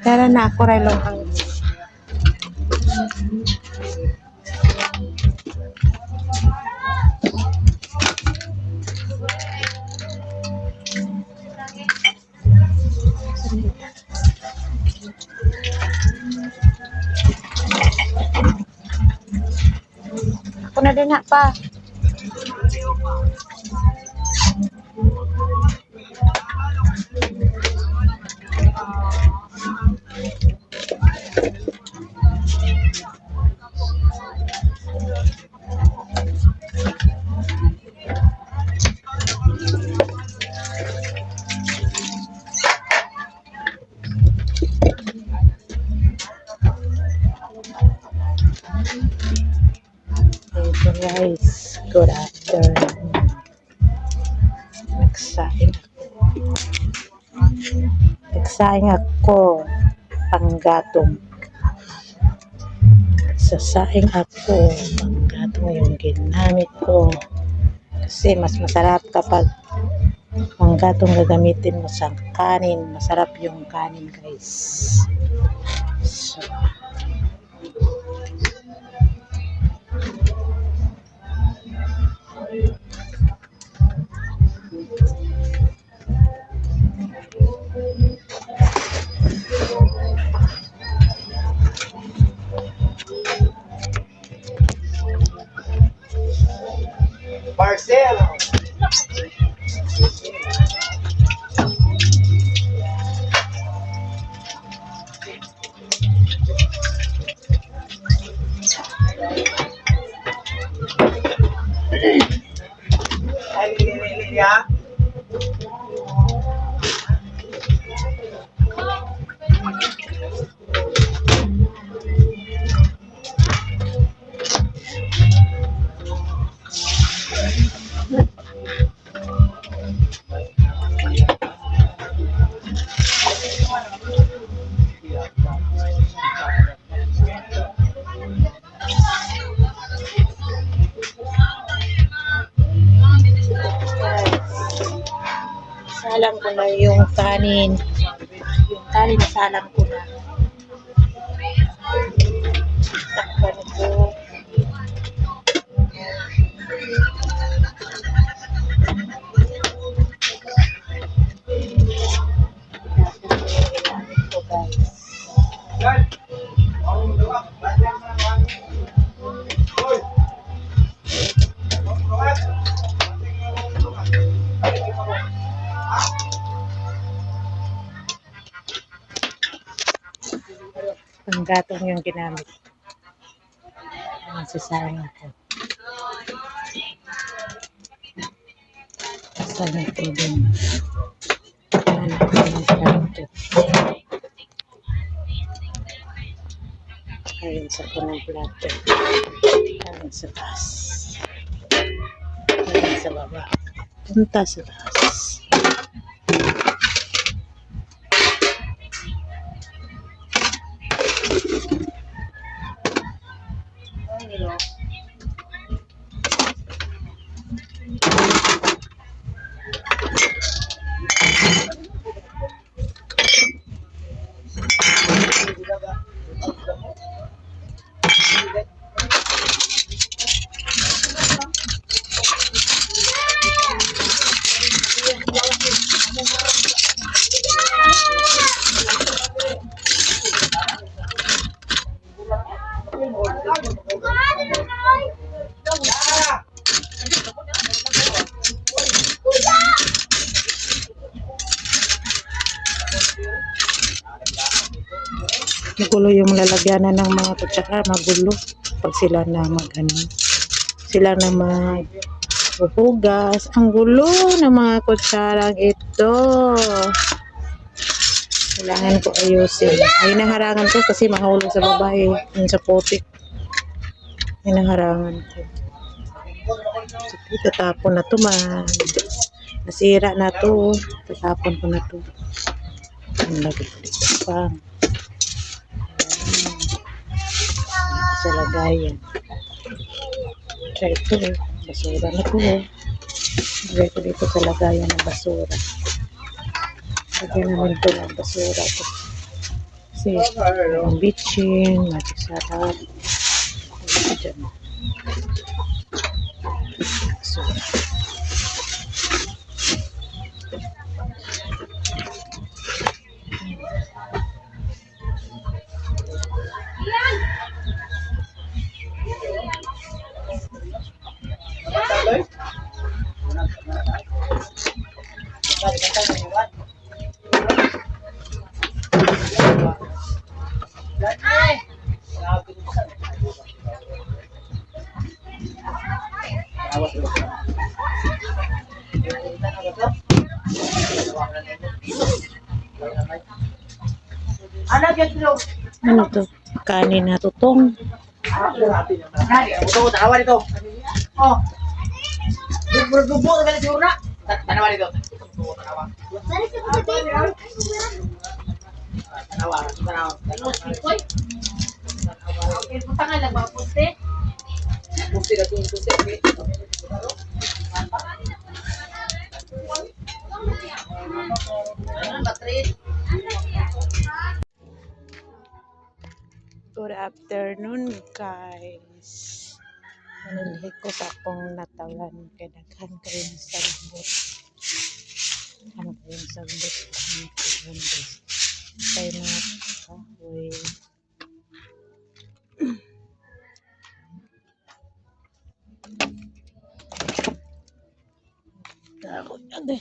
Tara na ako rin lang ang ako na din pa. Ito guys, good afternoon. Nagsaing ako panggatong. Sasaing ako panggatong yung ginamit ko. Kasi mas masarap kapag panggatong gagamitin mo sa kanin. Masarap yung kanin guys. So, Marcelo. Ya. salang ko na yung kanin. Yung kanin salang ko na. Takpan ko. Panggatong yung ginamit. Masasayang ako. Sana ito din. Hanap ko ng plato. Ayun sa punong plato. Ayun sa taas. Ayun sa baba. Punta sa taas. Magulo yung lalagyanan ng mga kutsara, magulo pag sila na sila na maghuhugas. Ang gulo ng mga kutsarang ito. Kailangan ko ayusin. Ay naharangan ko kasi mahulog sa babae yun sa putik. Ay naharangan ko. Tatapon na to man. Nasira na to. Tatapon ko na to. Ang lagay dito pa. Sa lagayan. Try ito basura na to Lagay ko dito sa lagayan ng basura. Lagyan namin ito ng basura to. Kasi ang bitchin, magsasarap. Ito dyan. Basura. Anak yan sila. Ano to? Kanin na tutong. Nari, ang buto, tanawa dito. Oh. Dubo na ba siguro na? Tanawa dito. Tanawa. Tanawa. Tanawa. Koy, okay, punta nga lang mga puste. Pusti na ito. Pusti. Ano ba, Trin? Good afternoon, guys. Manilhi ko sa akong natawan kay daghan kayo ng sagbot. Daghan kayo ng sagbot. Ano guys? Kaya na kahoy. Kahoy. Aday.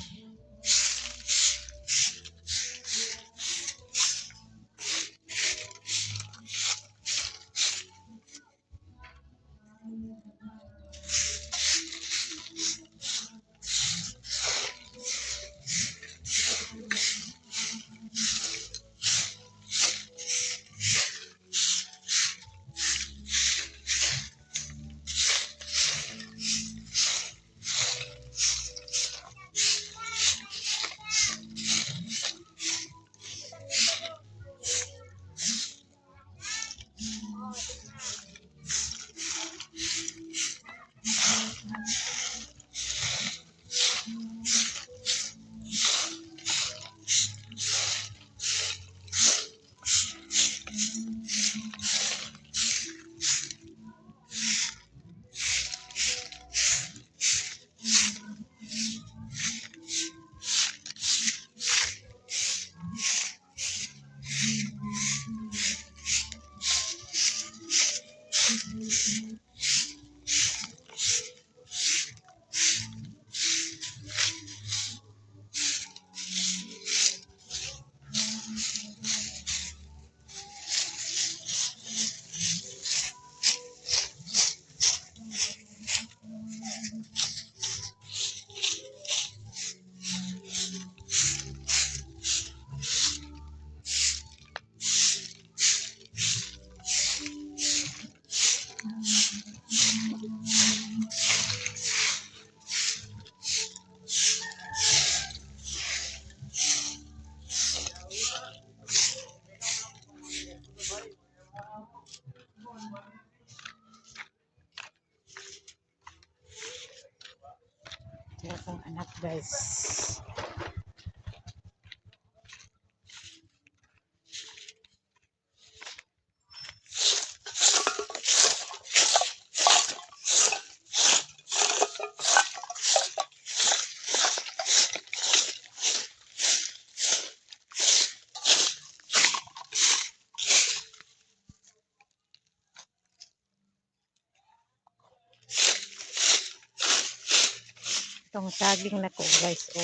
Kaya kang anak, guys. Itong saging na ko, guys. O,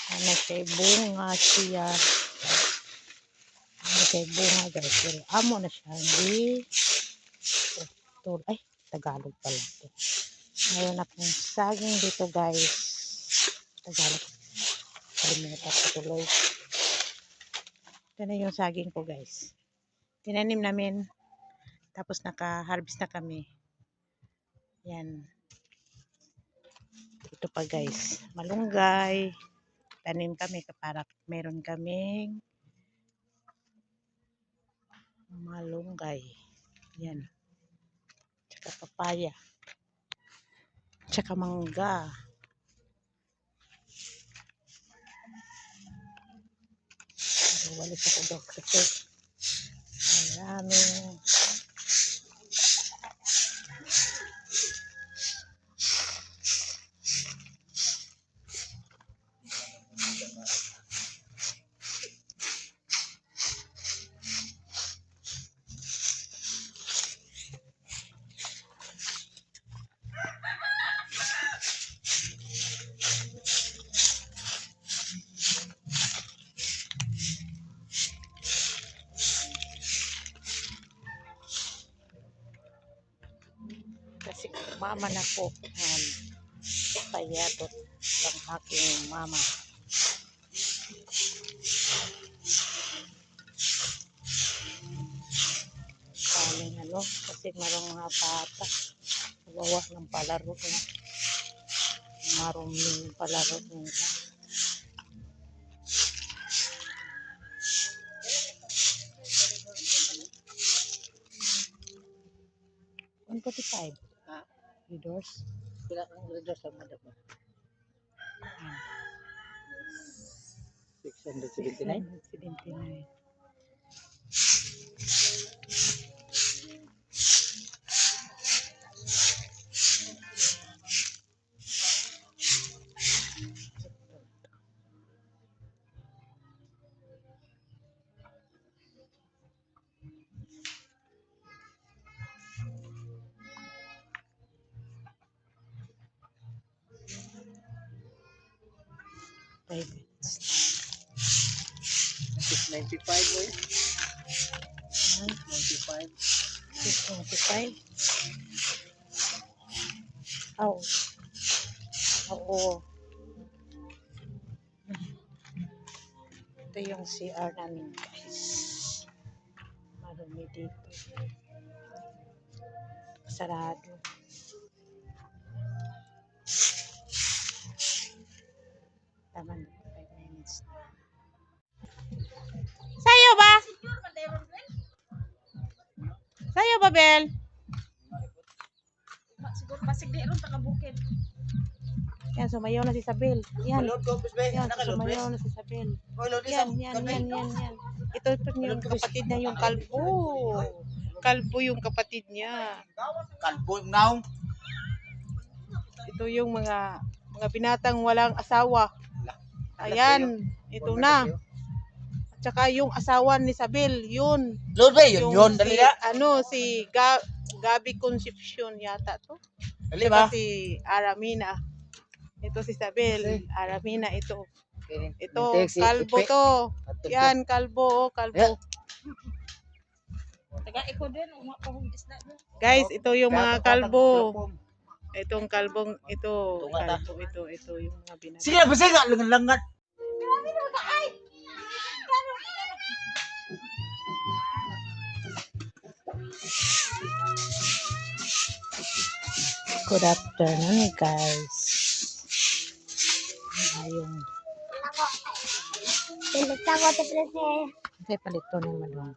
ano siya, bunga siya. Ano siya, bunga, guys. Pero amo na siya. Hindi. Ay, Tagalog pala ito. Mayroon akong saging dito, guys. Tagalog. Kalimutan ko tuloy. Ito na yung saging ko, guys. Tinanim namin. Tapos naka-harvest na kami. Yan. Ito pa, guys. Malunggay. Tanim kami para meron kaming malunggay. Yan. Tsaka papaya. Tsaka mangga. Walis ako daw kasi maraming kasi mama na po payatot ang aking mama. Kaming ano, kasi marong mga bata gawa ng palaro na maruming palaro nila. 145. Ha? Readers. Pila ang readers ang madap mo? 679? 679. Five minutes. 695 boy. 95. 625. Oh. Oo. Ito yung CR namin, guys. Marumi dito. Sarado. Tama na. 5 minutes. Sa'yo ba? Sa'yo ba, Bel? Siguro pasig di ron takabukid. Yan, sumayaw na si Sabel. Yan. Load ko, Pus, be. Yan, Nakaload, be. sumayaw na si Sabel. Hoy, load Yan, isang. yan. Ito yung kapatid niya, yung kalbo. Kalbo yung kapatid niya. Kalbo yung naong. Ito yung mga binatang walang asawa. Ayan, ito na. At saka yung asawa ni Sabel, yun. Load, be. Yun, dali si, na. si Gabi Concepcion yata to. Dali Ito ba? si Aramina. Ito si Sabel. Aramina ito. Ito, Si kalbo Ipe. to. Yan, kalbo, kalbo. Taga iko din uma pa hong isda. Guys, ito yung mga kalbo. Kalbo. Itong kalbong ito, Tunga na. kalbo ito yung mga binatang. Sige na, sige nga. Langat. Good afternoon, guys. Ngayong Tulog ako sa prese. kasi palito naman doon.